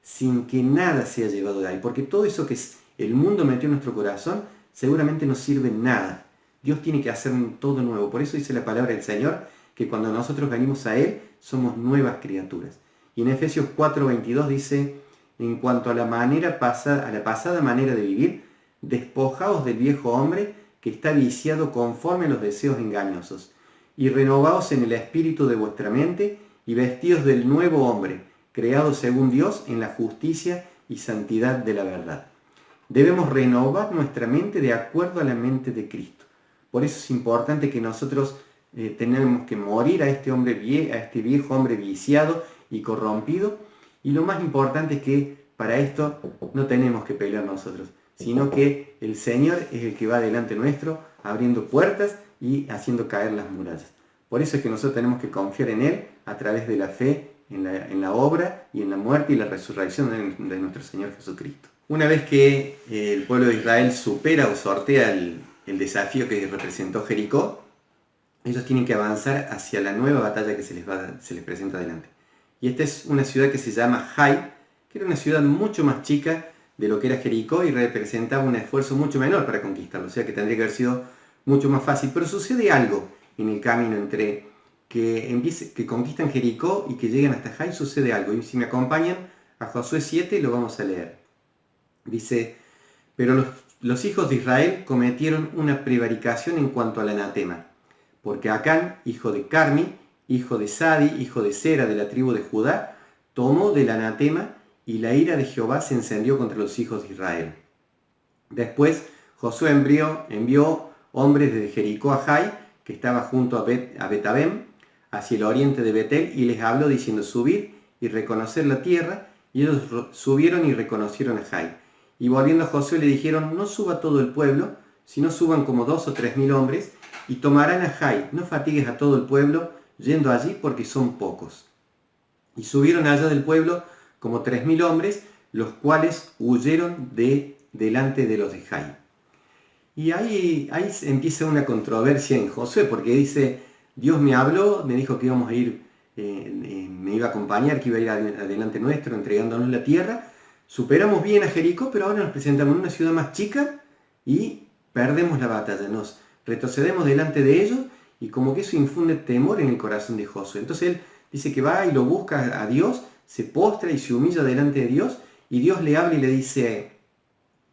Speaker 2: sin que nada sea llevado de ahí, porque todo eso que el mundo metió en nuestro corazón seguramente no sirve en nada. Dios tiene que hacer todo nuevo. Por eso dice la palabra del Señor, que cuando nosotros venimos a Él, somos nuevas criaturas. Y en Efesios 4:22 dice, en cuanto a la pasada manera de vivir, despojaos del viejo hombre que está viciado conforme a los deseos engañosos, y renovaos en el espíritu de vuestra mente, y vestidos del nuevo hombre, creado según Dios en la justicia y santidad de la verdad. Debemos renovar nuestra mente de acuerdo a la mente de Cristo. Por eso es importante que nosotros tenemos que morir a este viejo hombre viciado y corrompido. Y lo más importante es que para esto no tenemos que pelear nosotros, sino que el Señor es el que va delante nuestro, abriendo puertas y haciendo caer las murallas. Por eso es que nosotros tenemos que confiar en Él a través de la fe en la obra y en la muerte y la resurrección de nuestro Señor Jesucristo. Una vez que el pueblo de Israel supera o sortea el desafío que representó Jericó, ellos tienen que avanzar hacia la nueva batalla que se les presenta adelante. Y esta es una ciudad que se llama Jai, que era una ciudad mucho más chica de lo que era Jericó y representaba un esfuerzo mucho menor para conquistarlo, o sea que tendría que haber sido mucho más fácil. Pero sucede algo en el camino entre que conquistan Jericó y que llegan hasta Jai, sucede algo. Y si me acompañan a Josué 7 lo vamos a leer. Dice, Pero los hijos de Israel cometieron una prevaricación en cuanto al anatema, porque Acán, hijo de Carmi, hijo de Sadi, hijo de Sera de la tribu de Judá, tomó del anatema y la ira de Jehová se encendió contra los hijos de Israel. Después Josué envió hombres desde Jericó a Jai, que estaba junto a Betabem, hacia el oriente de Betel, y les habló diciendo: subid y reconocer la tierra. Y ellos subieron y reconocieron a Jai. Y volviendo a Josué le dijeron: no suba todo el pueblo, sino suban como 2 o 3 mil hombres, y tomarán a Jai. No fatigues a todo el pueblo yendo allí, porque son pocos. Y subieron allá del pueblo como 3.000 hombres, los cuales huyeron delante de los de Jai. Y ahí empieza una controversia en Josué, porque dice: Dios me habló, me dijo que íbamos a ir, me iba a acompañar, que iba a ir adelante nuestro, entregándonos la tierra. Superamos bien a Jericó, pero ahora nos presentamos en una ciudad más chica y perdemos la batalla. Nos retrocedemos delante de ellos, y como que eso infunde temor en el corazón de Josué. Entonces él dice que va y lo busca a Dios, se postra y se humilla delante de Dios, y Dios le habla y le dice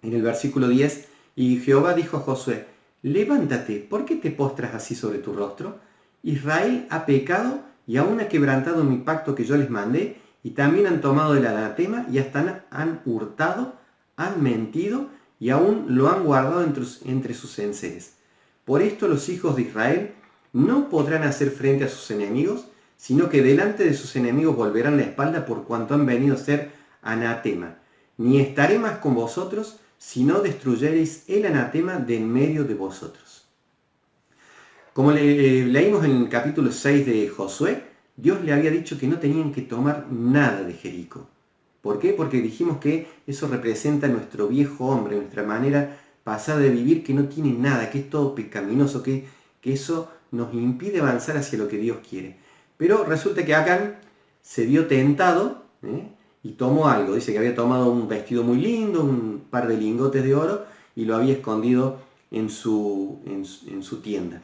Speaker 2: en el versículo 10: y Jehová dijo a Josué: levántate, ¿por qué te postras así sobre tu rostro? Israel ha pecado y aún ha quebrantado mi pacto que yo les mandé, y también han tomado el anatema y hasta han hurtado, han mentido y aún lo han guardado entre sus enseres. Por esto los hijos de Israel no podrán hacer frente a sus enemigos, sino que delante de sus enemigos volverán la espalda, por cuanto han venido a ser anatema. Ni estaré más con vosotros, si no destruyereis el anatema de en medio de vosotros. Como leímos en el capítulo 6 de Josué, Dios le había dicho que no tenían que tomar nada de Jericó. ¿Por qué? Porque dijimos que eso representa nuestro viejo hombre, nuestra manera pasada de vivir, que no tiene nada, que es todo pecaminoso, que eso nos impide avanzar hacia lo que Dios quiere. Pero resulta que Acán se vio tentado, y tomó algo. Dice que había tomado un vestido muy lindo, un par de lingotes de oro, y lo había escondido en su tienda.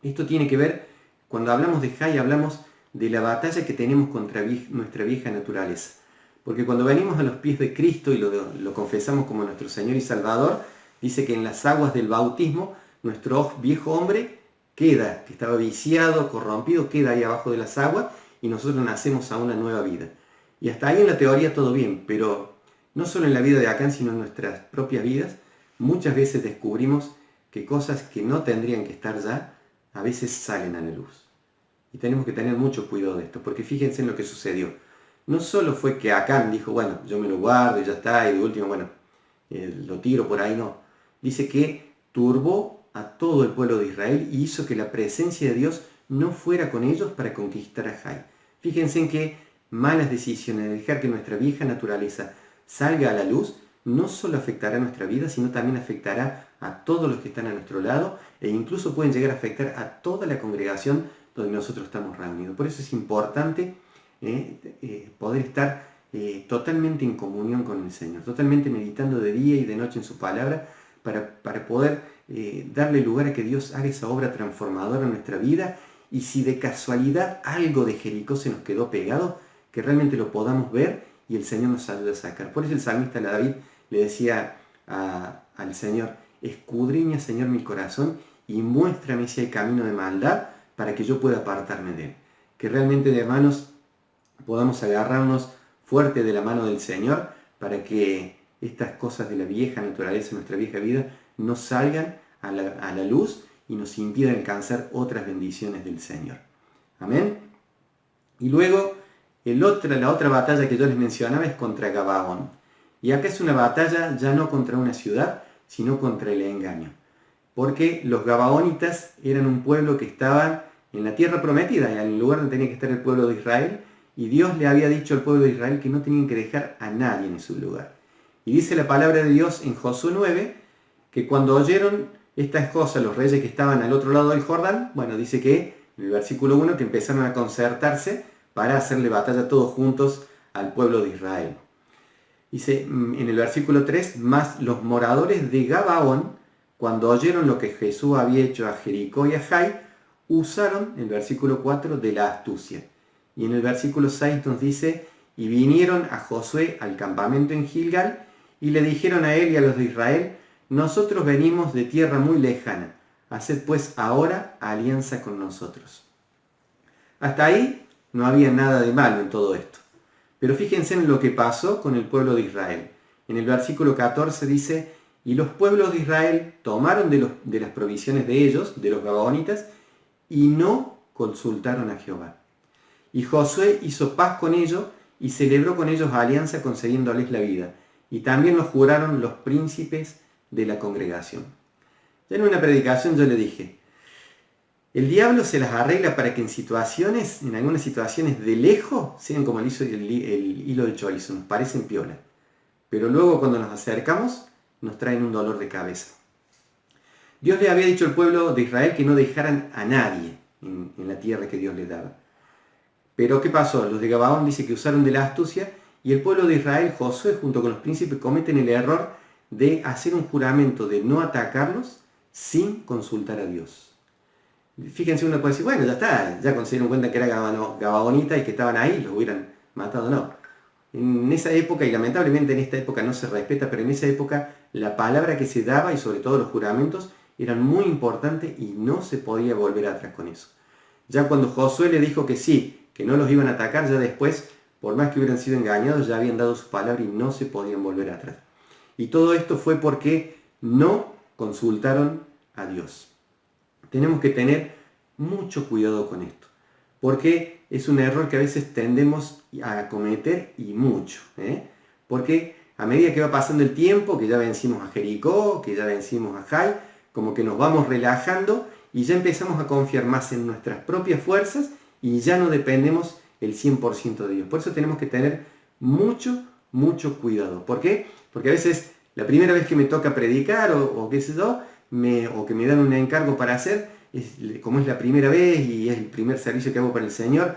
Speaker 2: Esto tiene que ver, cuando hablamos de Jai, hablamos de la batalla que tenemos contra nuestra vieja naturaleza. Porque cuando venimos a los pies de Cristo y lo confesamos como nuestro Señor y Salvador, dice que en las aguas del bautismo nuestro viejo hombre queda, que estaba viciado, corrompido, queda ahí abajo de las aguas, y nosotros nacemos a una nueva vida. Y hasta ahí en la teoría todo bien, pero no solo en la vida de Acán, sino en nuestras propias vidas, muchas veces descubrimos que cosas que no tendrían que estar ya, a veces salen a la luz. Y tenemos que tener mucho cuidado de esto, porque fíjense en lo que sucedió. No solo fue que Acán dijo: bueno, yo me lo guardo y ya está, y de último, bueno, lo tiro por ahí, no. Dice que turbó a todo el pueblo de Israel y hizo que la presencia de Dios no fuera con ellos para conquistar a Jai. Fíjense en que malas decisiones, de dejar que nuestra vieja naturaleza salga a la luz, no solo afectará nuestra vida, sino también afectará a todos los que están a nuestro lado, e incluso pueden llegar a afectar a toda la congregación donde nosotros estamos reunidos. Por eso es importante poder estar totalmente en comunión con el Señor, totalmente meditando de día y de noche en su palabra, para poder darle lugar a que Dios haga esa obra transformadora en nuestra vida. Y si de casualidad algo de Jericó se nos quedó pegado, que realmente lo podamos ver y el Señor nos ayude a sacar. Por eso el salmista David le decía al Señor: escudriña, Señor, mi corazón y muéstrame si hay camino de maldad, para que yo pueda apartarme de él. Que realmente, hermanos, podamos agarrarnos fuerte de la mano del Señor, para que estas cosas de la vieja naturaleza, nuestra vieja vida, no salgan a la luz y nos impidan alcanzar otras bendiciones del Señor. Amén. Y luego la otra batalla que yo les mencionaba es contra Gabaón. Y acá es una batalla ya no contra una ciudad, sino contra el engaño. Porque los gabaonitas eran un pueblo que estaba en la tierra prometida, en el lugar donde tenía que estar el pueblo de Israel, y Dios le había dicho al pueblo de Israel que no tenían que dejar a nadie en su lugar. Y dice la palabra de Dios en Josué 9, que cuando oyeron estas cosas los reyes que estaban al otro lado del Jordán, bueno, dice que en el versículo 1 que empezaron a concertarse para hacerle batalla todos juntos al pueblo de Israel. Dice en el versículo 3, mas los moradores de Gabaón, cuando oyeron lo que Jesús había hecho a Jericó y a Jai, usaron, en el versículo 4, de la astucia. Y en el versículo 6 nos dice: y vinieron a Josué al campamento en Gilgal, Y le dijeron a él y a los de Israel, nosotros venimos de tierra muy lejana, haced pues ahora alianza con nosotros. Hasta ahí no había nada de malo en todo esto. Pero fíjense en lo que pasó con el pueblo de Israel. En el versículo 14 dice, y los pueblos de Israel tomaron de las provisiones de ellos, de los gabaonitas, y no consultaron a Jehová. Y Josué hizo paz con ellos y celebró con ellos alianza concediéndoles la vida. Y también lo juraron los príncipes de la congregación. Ya en una predicación yo le dije, el diablo se las arregla para que en algunas situaciones de lejos, sean como el hilo de chorizo, nos parecen piola. Pero luego cuando nos acercamos, nos traen un dolor de cabeza. Dios le había dicho al pueblo de Israel que no dejaran a nadie en la tierra que Dios les daba. Pero ¿qué pasó? Los de Gabaón dice que usaron de la astucia y el pueblo de Israel, Josué, junto con los príncipes, cometen el error de hacer un juramento de no atacarlos sin consultar a Dios. Fíjense, uno puede decir, bueno, ya está, ya se dieron cuenta que era Gabaonita y que estaban ahí, los hubieran matado, no. En esa época, y lamentablemente en esta época no se respeta, pero en esa época la palabra que se daba y sobre todo los juramentos eran muy importantes y no se podía volver atrás con eso. Ya cuando Josué le dijo que sí, que no los iban a atacar, ya después, por más que hubieran sido engañados, ya habían dado su palabra y no se podían volver atrás. Y todo esto fue porque no consultaron a Dios. Tenemos que tener mucho cuidado con esto, porque es un error que a veces tendemos a cometer y mucho. Porque a medida que va pasando el tiempo, que ya vencimos a Jericó, que ya vencimos a Jai, como que nos vamos relajando y ya empezamos a confiar más en nuestras propias fuerzas y ya no dependemos el 100% de Dios. Por eso tenemos que tener mucho cuidado. ¿Por qué? Porque a veces la primera vez que me toca predicar o qué sé yo, o que me dan un encargo para hacer, como es la primera vez y es el primer servicio que hago para el Señor,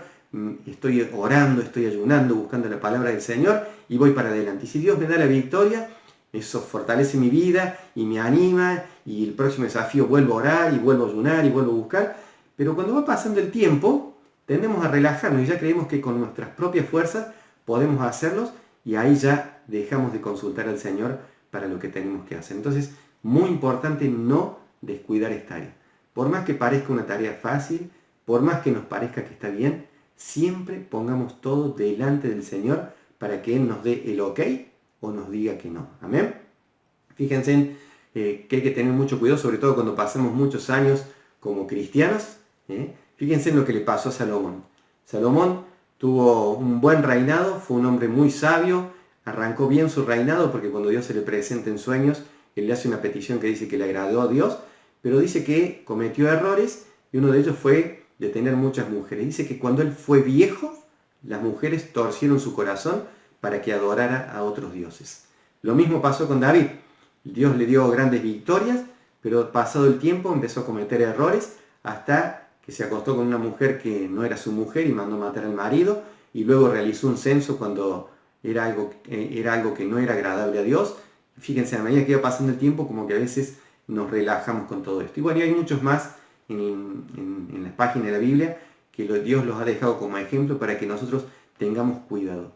Speaker 2: estoy orando, estoy ayunando, buscando la palabra del Señor y voy para adelante. Y si Dios me da la victoria, eso fortalece mi vida y me anima y el próximo desafío vuelvo a orar y vuelvo a ayunar y vuelvo a buscar. Pero cuando va pasando el tiempo, tendemos a relajarnos y ya creemos que con nuestras propias fuerzas podemos hacerlos y ahí ya dejamos de consultar al Señor para lo que tenemos que hacer. Entonces, muy importante no descuidar esta área. Por más que parezca una tarea fácil, por más que nos parezca que está bien, siempre pongamos todo delante del Señor para que Él nos dé el ok o nos diga que no. Amén. Fíjense que hay que tener mucho cuidado, sobre todo cuando pasamos muchos años como cristianos. Fíjense en lo que le pasó a Salomón. Salomón tuvo un buen reinado, fue un hombre muy sabio, arrancó bien su reinado porque cuando Dios se le presenta en sueños, Él le hace una petición que dice que le agradó a Dios, pero dice que cometió errores y uno de ellos fue de tener muchas mujeres. Dice que cuando él fue viejo, las mujeres torcieron su corazón para que adorara a otros dioses. Lo mismo pasó con David. Dios le dio grandes victorias, pero pasado el tiempo empezó a cometer errores hasta que se acostó con una mujer que no era su mujer y mandó matar al marido y luego realizó un censo cuando era algo que no era agradable a Dios. Fíjense, a medida que iba pasando el tiempo, como que a veces nos relajamos con todo esto. Igual y hay muchos más en las páginas de la Biblia que Dios los ha dejado como ejemplo para que nosotros tengamos cuidado.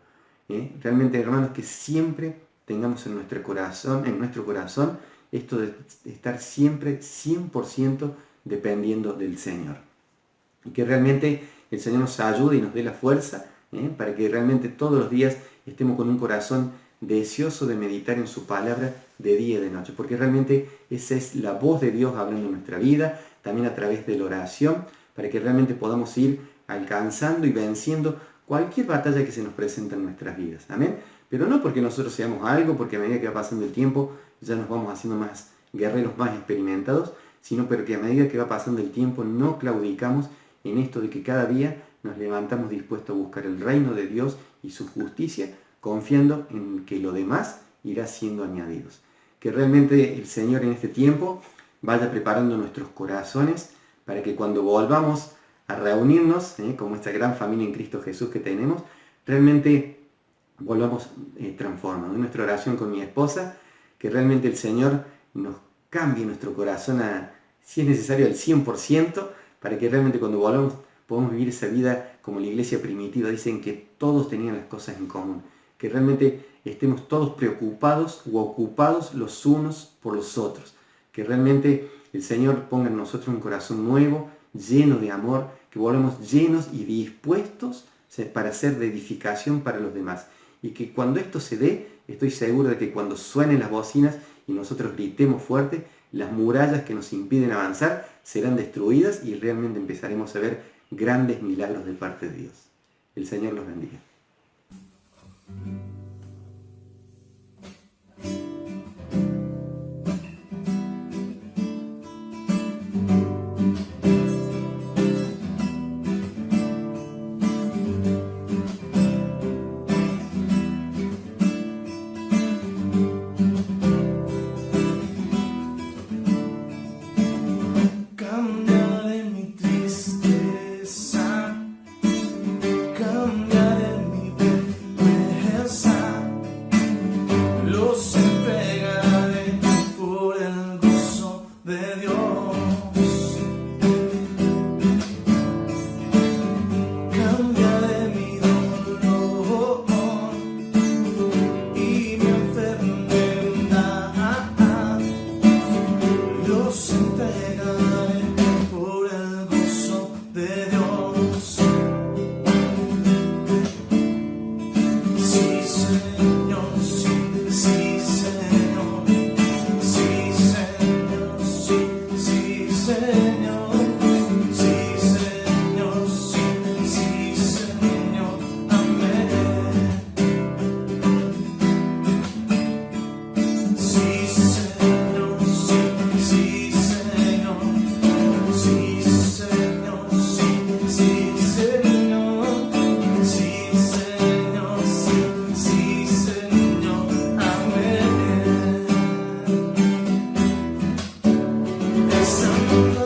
Speaker 2: Realmente, hermanos, que siempre tengamos en nuestro corazón esto de estar siempre 100% dependiendo del Señor. Y que realmente el Señor nos ayude y nos dé la fuerza para que realmente todos los días estemos con un corazón deseoso de meditar en su palabra de día y de noche, porque realmente esa es la voz de Dios hablando en nuestra vida, también a través de la oración, para que realmente podamos ir alcanzando y venciendo cualquier batalla que se nos presenta en nuestras vidas. Amén. Pero no porque nosotros seamos algo, porque a medida que va pasando el tiempo ya nos vamos haciendo más guerreros, más experimentados, sino porque a medida que va pasando el tiempo no claudicamos en esto de que cada día nos levantamos dispuestos a buscar el reino de Dios y su justicia, confiando en que lo demás irá siendo añadidos. Que realmente el Señor en este tiempo vaya preparando nuestros corazones para que cuando volvamos a reunirnos, como esta gran familia en Cristo Jesús que tenemos, realmente volvamos transformados. En nuestra oración con mi esposa, que realmente el Señor nos cambie nuestro corazón si es necesario, al 100%, para que realmente cuando volvamos podamos vivir esa vida como la iglesia primitiva. Dicen que todos tenían las cosas en común. que realmente estemos todos preocupados o ocupados los unos por los otros, que realmente el Señor ponga en nosotros un corazón nuevo, lleno de amor, que volvamos llenos y dispuestos para ser de edificación para los demás. Y que cuando esto se dé, estoy seguro de que cuando suenen las bocinas y nosotros gritemos fuerte, las murallas que nos impiden avanzar serán destruidas y realmente empezaremos a ver grandes milagros de parte de Dios. El Señor los bendiga.
Speaker 1: Cambiaré mi tristeza, cambiaré mi vergüenza, los entregaré por el gozo de Dios. Cambiaré mi dolor y mi enfermedad, los entregaré por el gozo de Dios. Sí, Señor, sí, sí, Señor, sí, Señor, sí, sí, Señor, sí, Señor, sí, sí, Señor, amén. Sí, Señor, sí, sí, Señor, sí, Señor, sí, sí, Señor, sí, Señor, sí, sí, Señor, amén. Esa no